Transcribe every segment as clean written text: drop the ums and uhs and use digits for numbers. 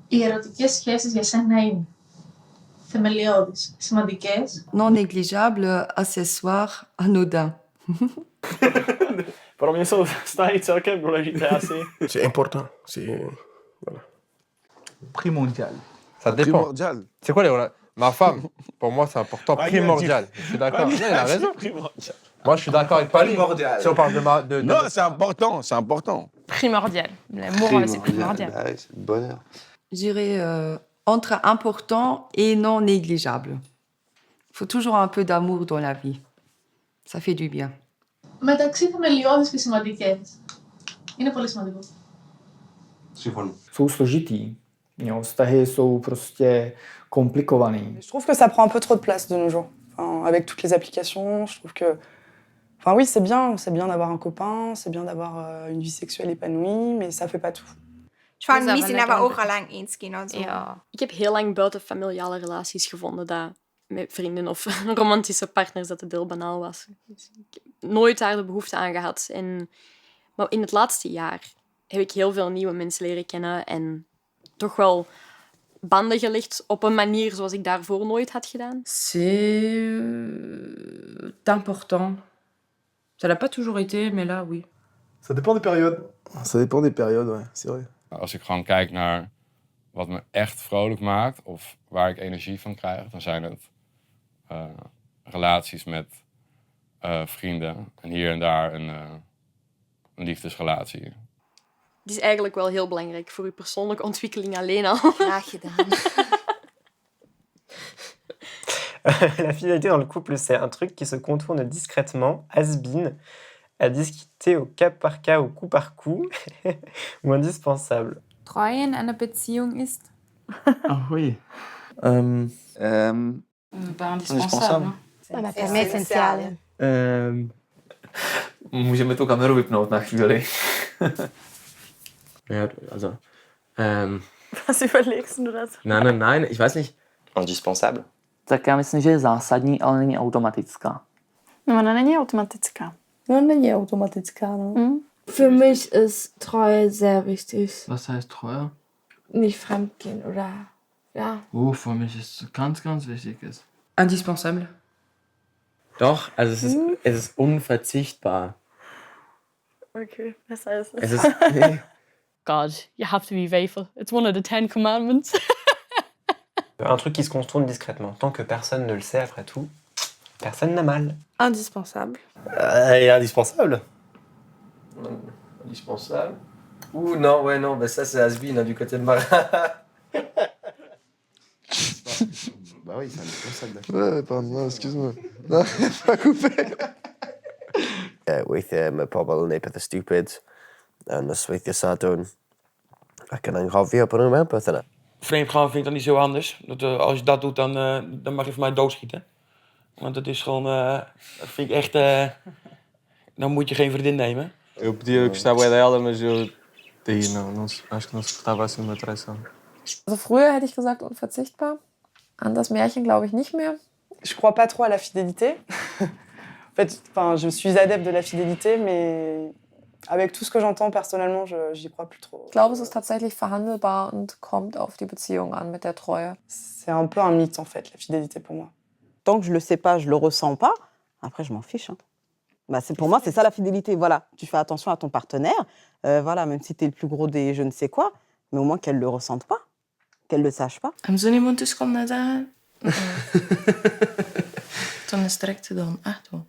Οι ερωτικές σχέσεις για σένα είναι θεμελιώδεις, σημαντικές. Non négligeable, accessoire, anodin. Pro mě jsou vztahy celkem důležité asi. C'est important. Voilà. Primordial. Ça dépend. Primordial. C'est quoi les relations? Ma femme, pour moi, c'est important, primordial. Je suis d'accord. Non, il a raison. Primordial. Moi, je suis d'accord avec Paul. Primordial. Si on parle de Non, c'est important, c'est important. Primordial. L'amour, c'est primordial. Bah oui, c'est le bonheur. Je dirais entre important et non négligeable. Il faut toujours un peu d'amour dans la vie. Ça fait du bien. Μεταξύ θεμελιώδεις και σημαντικές. Είναι πολύ σημαντικό. Συμφωνώ. Jsou složitý. Jo, vztahy jsou prostě komplikovaný. Je trouve que ça prend un peu trop de place de nos jours. Enfin, avec toutes les applications, je trouve que... Enfin oui, c'est bien d'avoir un copain, c'est bien d'avoir une vie sexuelle épanouie, mais ça fait pas tout. Ik vind misschien dat we ook al lang eens kennen. Ja. Ik heb heel lang buiten familiale relaties gevonden dat met vrienden of romantische partners dat het heel banaal was. Dus ik heb nooit daar de behoefte aan gehad. Maar in het laatste jaar heb ik heel veel nieuwe mensen leren kennen en toch wel banden gelegd op een manier zoals ik daarvoor nooit had gedaan. C'est important. Ça l'a pas toujours été, mais là, oui. Ça dépend des périodes. Ça dépend des périodes, ouais, c'est vrai. Als ik gewoon kijk naar wat me echt vrolijk maakt of waar ik energie van krijg, dan zijn het relaties met vrienden en hier en daar een liefdesrelatie. Het is eigenlijk wel heel belangrijk voor je persoonlijke ontwikkeling alleen al. Graag gedaan. La fidélité dans le couple, c'est un truc qui se contourne discrètement, has-been, à discuter au cas par cas, au coup par coup, ou indispensable. Treue in einer Beziehung ist? Ah oui. Pas indispensable. Para me essenziale. Můžeme tu kameru vypnout na chvíli. Ja, also. Was überlegst du das? Nein, ich weiß nicht. Indispensable. Tak já myslím, že je zásadní, ale není automatická. No, ona není automatická. No, není automatická, no. Für mich ist Treue sehr wichtig. Was heißt Treue? Nicht fremdgehen oder, ja. Für mich ist es ganz, ganz wichtig. Indispensable. Doch, also es ist unverzichtbar. Okay, besser ist Es ist. God, you have to be faithful. It's one of the 10 commandments. Un truc qui se contourne discrètement. Tant que personne ne le sait, après tout, personne n'a mal. Indispensable. Indispensable. Indispensable. Ouh, non, ouais, non, bah ça c'est has-been, hein, du côté de Marat. Bah oui, c'est indispensable. Ouais, pardon, non, excuse-moi. Non, pas coupé. Weithiau mae pobl yn neud pethau stupid yn ysweithio sadwn ac yn anghofio bod nhw'n mewn beth yna. Vreemd gaan vind ik dan niet zo anders. Als je dat doet, dan mag je voor mij doodschieten. Want dat is gewoon... dat vind ik echt... dan moet je geen vriendin nemen. Eu podia gostar bué dela, mas eu daí não, acho que não suportava assim uma traição. Also früher hätte ich gesagt unverzichtbar. An das Märchen glaube ich nicht mehr. Je crois pas trop à la fidélité. En fait, je suis adepte de la fidélité, mais avec tout ce que j'entends personnellement, j'y crois plus trop. Ich glaube, es ist tatsächlich verhandelbar und kommt auf die Beziehung an mit der Treue. C'est un peu un mythe en fait, la fidélité pour moi. Tant que je le sais pas, je le ressens pas, après je m'en fiche. Hein. Bah, pour moi, c'est ça la fidélité. Voilà, tu fais attention à ton partenaire, voilà, même si t'es le plus gros des je ne sais quoi, mais au moins qu'elle le ressente pas, qu'elle le sache pas. Hebben ze iemand dus komt naar zeggen? Dan is het direct gedaan, echt wel.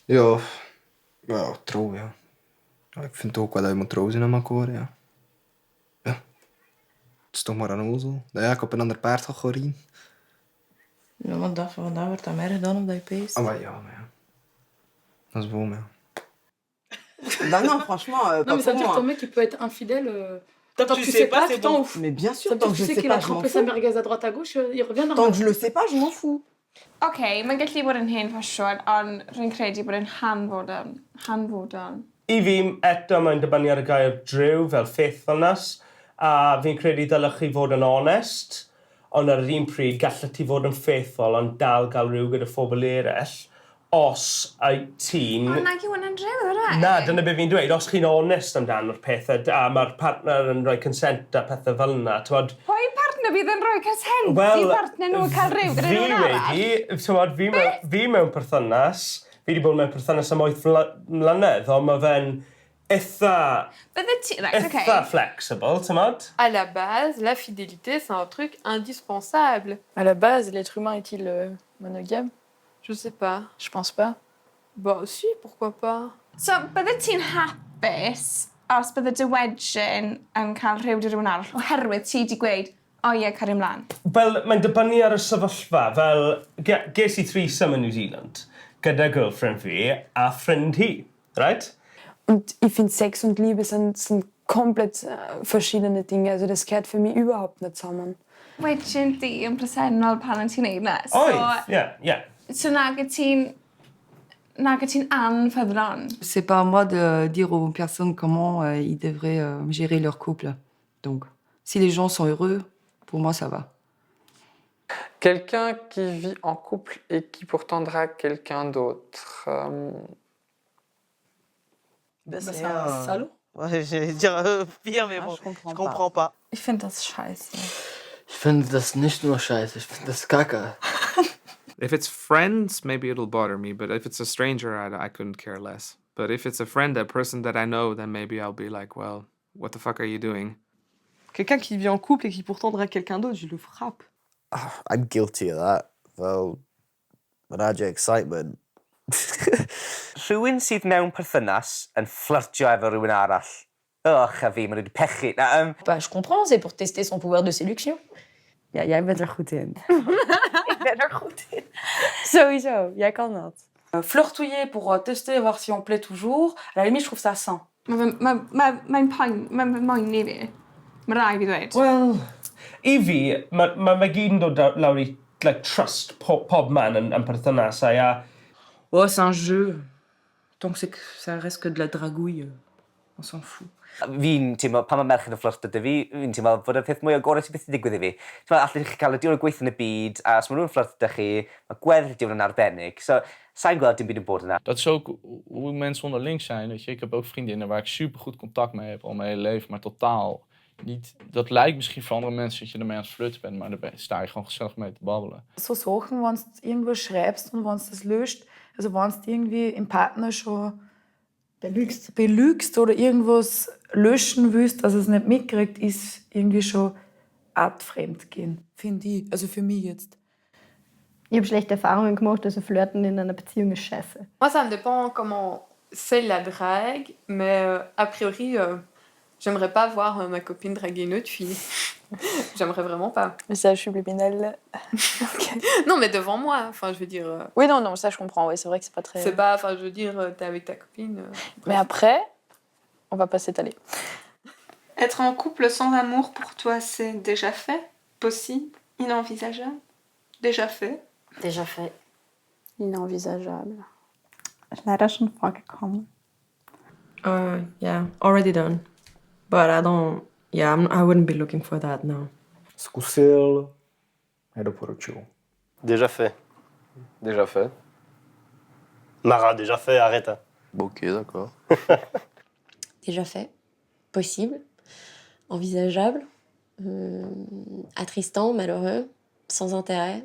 Ja, trouw, ja. Ik vind ook wel dat je moet trouw zijn aan elkaar, ja. Ja. Het is toch maar een ozel. Dat ik op een ander paard ga rijden. Ja, maar dat wordt dan meer gedaan op dat je peest. Ah, maar ja. Dat is wel, ja. Bah non, franchement, Non, mais ça veut dire que ton mec, il peut être infidèle. Tant que tu sais pas, tu t'en fous. Mais bien sûr, tant que je sais qu'il a trempé sa merguez à droite à gauche, il revient dans. Tant que je le sais pas, je m'en fous. Okay, mae'n gallu bod yn hen ffasiwn, ond rwy'n credu bod yn hanfodol. I fi, eto mae'n dibynnu ar y gair driw fel faithfulness, a fi'n credu dylech chi fod yn onest, ond ar yr un pryd gallech ti fod yn faithful ond dal gael rhyw gyda phobl eraill, os wyt ti'n... O, nag yw hwnna'n rhyw, right? Na, dyna beth fi'n dweud. Os chi'n onest amdano'r pethau, a mae'r partner yn rhoi consent a pethau fel yna, t'mod... Pwy partner bydd yn rhoi consent Wel, i partner nhw cael rhyw gyda rhywun arall? T'mod, fi mewn perthynas, fi wedi bod mewn perthynas am 8 mlynedd, ond mae fe'n eitha... eitha flexible, t'mod? À la base, la fidélité, c'est un truc indispensable. À la base, l'être humain est-il monogame? Je sais pas. Je pense pas. Bah si, pourquoi pas. So, bydde ti'n hapus os bydde dy wedyn yn cael rhyw dy rhywun arall oherwydd ti wedi gweud, o ie, cario mlaen? Wel, mae'n dibynnu ar y sefyllfa. Fel, ges i threesome in New Zealand gyda girlfriend fi a ffrind hi, right? Und ich finde, Sex und Liebe sind komplett verschiedene Dinge. Also das gehört für mich überhaupt nicht zusammen. Wedyn di yn presennol pan ti'n neud na. Oed, ie. So nag y ti'n anffyddlon? C'est pas à moi de dire aux personnes comment ils devraient gérer leur couple. Donc, si les gens sont heureux, pour moi, ça va. Quelqu'un qui vit en couple et qui pourtant drague quelqu'un d'autre. C'est un salaud. Ouais, j'allais dire pire, mais bon, je comprends pas. Ich finde das scheiße. Ich finde das nicht nur scheiße, ich finde das kacke. If it's friends, maybe it'll bother me, but if it's a stranger, I couldn't care less. But if it's a friend, a person that I know, then maybe I'll be like, well, what the fuck are you doing? Quelqu'un qui vit en couple et qui pourtant drague quelqu'un d'autre, je le frappe. I'm guilty of that. Fel, mae'n adio excitement. Rhywun sydd mewn perthynas yn fflirtio efo rhywun arall. Och, a fi, maen nhw wedi pechu. Bah, je comprends, c'est pour tester son pouvoir de séduction. Ja, jij bent er goed in. Ik ben er goed in. Sowieso, jij kan dat. Flirtouiller pour tester, voir si on plaît toujours, à la limite, je trouve ça sain. Mae'n moyn i fi. Mae rai fi ddweud. Wel, i fi, mae gyd yn dod lawr i trust pob man yn perthynasau a... Oh, c'est un jeu. Donc ça reste que de la dragouille. On s'en fout. Fi'n teimlo, pan mae merched yn fflirto dy fi, fi'n teimlo fod y peth mwy o gorau sy'n beth i digwydd i fi. Allwch chi cael y diwrnod gweithio yn y byd, a os mae rhywun fflirto dy chi, mae gweddill diwrnod yn arbennig. So, sa'n gweld dim byd yn bod yna. Dat is ook hoe mensen onderling zijn. Weet je? Ik heb ook vriendinnen waar ik supergoed contact mee heb al mijn hele leven, maar totaal niet. Dat lijkt misschien voor andere mensen dat je ermee aan het flirten bent, maar daar sta je gewoon gezellig mee te babbelen. So Sachen, wenn du irgendwo schreibst und wenn du das löscht, also wenn du irgendwie im Partner schon belügst oder irgendwas löschen willst, dass es nicht mitkriegt, ist irgendwie schon artfremdgehen, finde ich. Also für mich jetzt. Ich habe schlechte Erfahrungen gemacht, also Flirten in einer Beziehung ist scheiße. Moi, ça me dépend comment c'est la drague, mais a priori, j'aimerais pas voir ma copine draguer une autre fille. J'aimerais vraiment pas. Message subliminal. Okay. Non, mais devant moi, enfin, je veux dire... Oui, non, ça je comprends, ouais, c'est vrai que c'est pas très... C'est pas, enfin, je veux dire, t'es avec ta copine... Mais après, on va pas s'étaler. Être en couple sans amour, pour toi, c'est déjà fait? Possible? Inenvisageable? Déjà fait? Déjà fait. Inenvisageable. Leider schon vorgekommen. Yeah, already done. But I don't... Yeah, I wouldn't be looking for that, no. Zkusil, nedoporučuju. Déjà fait. Déjà fait. Mara, déjà fait, arrête. Ok, d'accord. Déjà fait. Possible. Envisageable. Attristant, malheureux. Sans intérêt.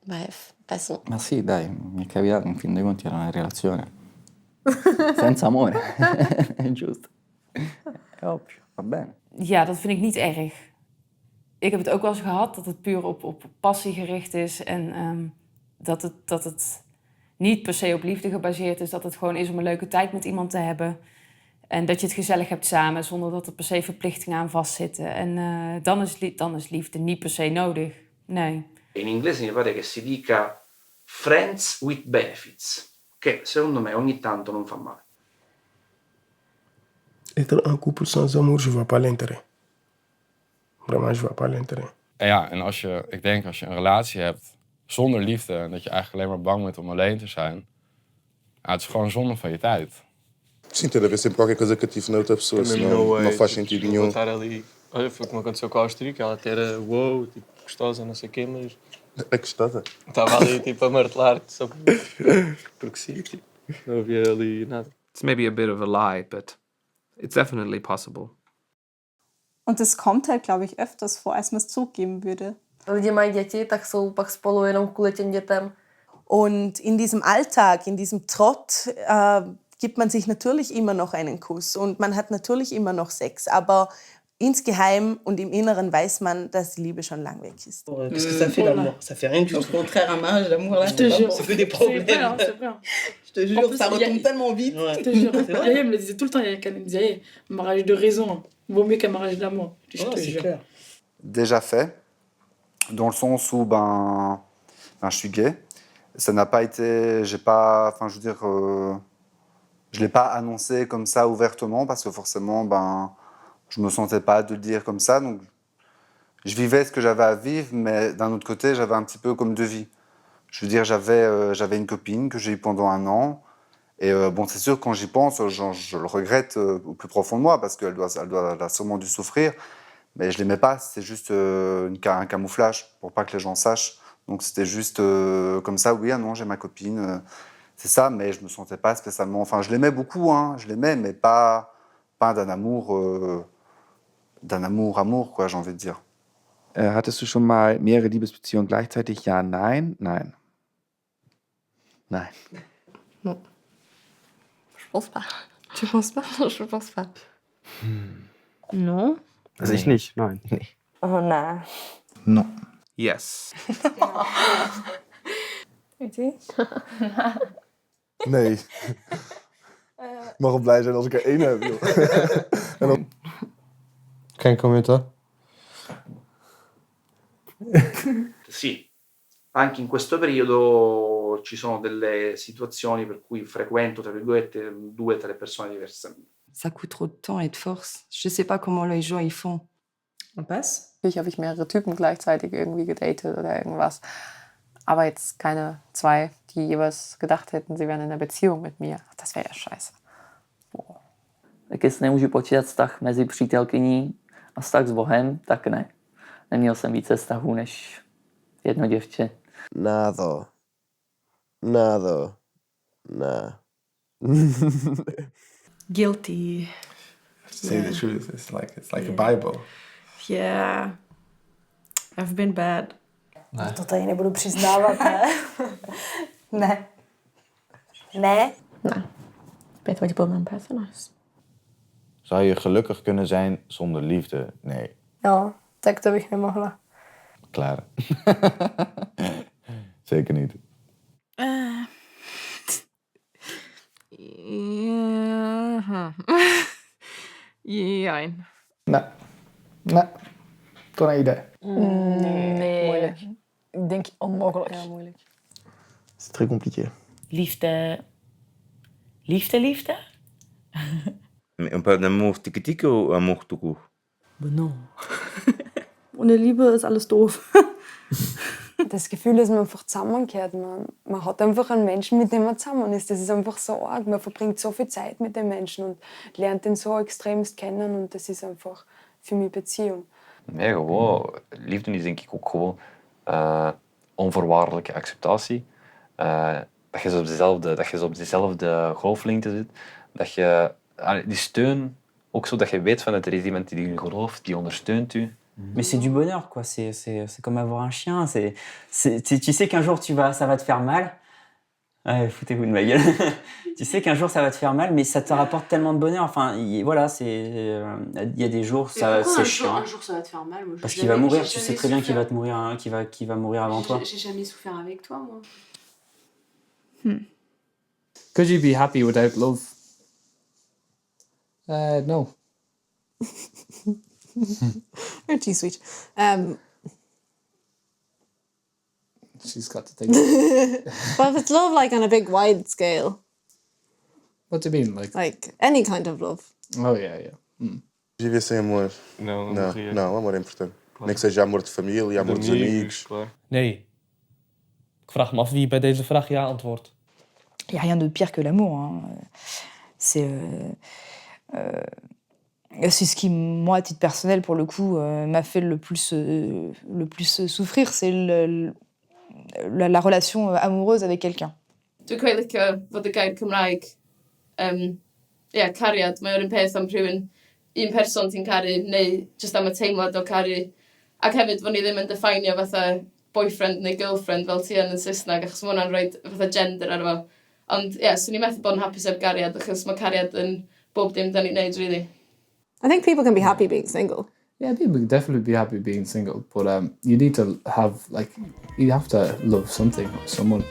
Bref, passons. Ma sì, dai, mi è capitato, in fin dei conti era una relazione. Senza amore. È giusto. È ovvio, va bene. Ja, dat vind ik niet erg. Ik heb het ook wel eens gehad dat het puur op passie gericht is. En dat het niet per se op liefde gebaseerd is. Dat het gewoon is om een leuke tijd met iemand te hebben. En dat je het gezellig hebt samen zonder dat er per se verplichtingen aan vastzitten. En dan is liefde niet per se nodig. Nee. In inglese mi pare che si dica friends with benefits, che secondo me ogni tanto non fa male. Être en couple sans amour, je vois pas l'intérêt. Vraiment, je vois pas l'intérêt. En ja, en ik denk als je een relatie hebt zonder liefde en dat je eigenlijk alleen maar bang bent om alleen te zijn, het is gewoon zonde van je tijd. Sim, tem a ver sempre qualquer coisa que eu tive na outra pessoa, senão não faz sentido nenhum. Estar ali, olha, foi como aconteceu com a Austríaca, ela até era wow, tipo, gostosa, não sei o quê, mas É gostosa. Estava ali tipo a martelar só porque sim. Não havia ali nada. It's maybe a bit of a lie, but it's definitely possible. Und das kommt halt, glaube ich, öfters vor, als man es zugeben würde. Lidi mají děti, tak jsou pak spolu jenom kvůli těm dětem. Und in diesem Alltag, in diesem Trott, gibt man sich natürlich immer noch einen Kuss und man hat natürlich immer noch Sex, aber insgeheim und im Inneren weiß man, dass die Liebe schon lang weg ist. Qu'est-ce que ça fait l'amour? Ça fait rien du tout. Au contraire, un mariage d'amour, là, Je te jure. c'est que des problèmes. C'est vrai. Je te jure, ça retombe tellement vite. Je te jure. Yaya me le disait tout le temps, Yaya me disait, un mariage de raison vaut mieux qu'un mariage d'amour. Je te jure. Clair. Déjà fait, dans le sens où je suis gay. Ça n'a pas été, je l'ai pas annoncé comme ça ouvertement parce que forcément, je me sentais pas de le dire comme ça. Donc, je vivais ce que j'avais à vivre, mais d'un autre côté, j'avais un petit peu comme deux vies. Je veux dire, j'avais une copine que j'ai eue pendant 1 an. Et c'est sûr, quand j'y pense, je le regrette au plus profond de moi parce qu'elle a sûrement dû souffrir. Mais je l'aimais pas, c'est juste un camouflage pour pas que les gens sachent. Donc c'était juste comme ça, oui, ah non, j'ai ma copine, c'est ça, mais je me sentais pas spécialement... Enfin, je l'aimais beaucoup, hein, je l'aimais, mais pas d'un amour, quoi, j'ai envie de dire. Hattest du schon mal mehrere Liebesbeziehungen gleichzeitig? Ja, nein, nein. Nein. Non. Je pense pas. Tu penses pas? Je pense pas. Non. Also ich nicht, nein. Nee. Oh nein. Non. Yes. Weet je? Nee. Ik mag wel blij zijn als ik er 1 heb, joh. En dan... Geen commentaar. Sì, anche in questo periodo ci sono delle situazioni per cui frequento, tra virgolette, 2 o 3 persone diverse. Ça coûte trop de temps et de force. Je sais pas comment les gens y font. Und was? Natürlich habe ich mehrere Typen gleichzeitig irgendwie gedatet oder irgendwas. Aber jetzt keine 2, die jeweils gedacht hätten, sie wären in einer Beziehung mit mir. Das wäre ja scheiße. Tak jestli nemůžu počítat vztah mezi přítelkyní a vztah s Bohem, tak ne. Neměl jsem více vztahů než jedno děvče. Nada. Nah. Guilty. Say the truth. It's like a Bible. Yeah. I've been bad. Ne. To tady nebudu přiznávat, ne? Ne. Ne? Nou, ik weet wat je bij mijn partner is. Zou je gelukkig kunnen zijn zonder liefde? Nee. Jo, tak to bych nemohla. Klaar. Zeker niet. Jein. Nee. Toch een idee. Nee. Moeilijk. Ik denk onmogelijk. Ja, moeilijk. C'est très compliqué. Liefde. Mais on parle d'amour tiki-tiki ou amour tout court? Non. Ohne Liebe ist alles doof. Das Gefühl, dass man einfach zusammengehört. Man hat einfach einen Menschen, mit dem man zusammen ist. Das ist einfach so arg. Man verbringt so viel Zeit mit dem Menschen und lernt ihn so extremst kennen. Und das ist einfach für mich Beziehung. Nee, gewoon. Liefde is denk ik ook gewoon onvoorwaardelijke acceptatie. Dat je op dezelfde golflengte zit. Dat je die steun, ook zo dat je weet van er is iemand die in gelooft, die ondersteunt u. Mais c'est du bonheur, quoi. C'est comme avoir un chien. Tu sais qu'un jour ça va te faire mal. Ouais, foutez-vous de ma gueule. Tu sais qu'un jour ça va te faire mal, mais ça te rapporte tellement de bonheur. Enfin, voilà, il y a des jours, c'est chiant. Un jour ça va te faire mal. Moi, parce qu'il va mourir. Tu sais très bien qu'il va te mourir, qu'il va mourir avant toi. J'ai jamais souffert avec toi, moi. Could you be happy without love? No. You're too sweet. She's got to think. But if it's love like on a big wide scale. What do you mean? Like any kind of love. Oh, yeah. Viver sem amor. Não, amor é importante. Nem que seja amor de família, amor dos amigos. Nee. Ik vraag me af wie bij deze vraag ja antwoordt. Il n'y a rien de pire que l'amour. Hein. C'est ce qui, moi, à titre personnel, pour le coup, m'a fait le plus souffrir. C'est la relation amoureuse avec quelqu'un. Dwi'n quite licio fod y gair Cymraeg, cariad. Mae o'r un peth am rhywun, un person ti'n caru, neu just am y teimlad o caru. Ac hefyd, fod ni ddim yn definio fatha boyfriend neu girlfriend fel ti yn Saesneg, achos mae hwnna'n rhoi fatha gender ar efo. Ond swn i'n methu bod yn hapus ef gariad, achos mae cariad yn bob dim da ni'n neud, really. I think people can be happy being single. Yeah, people can definitely be happy being single, but you need to have, you have to love something or someone.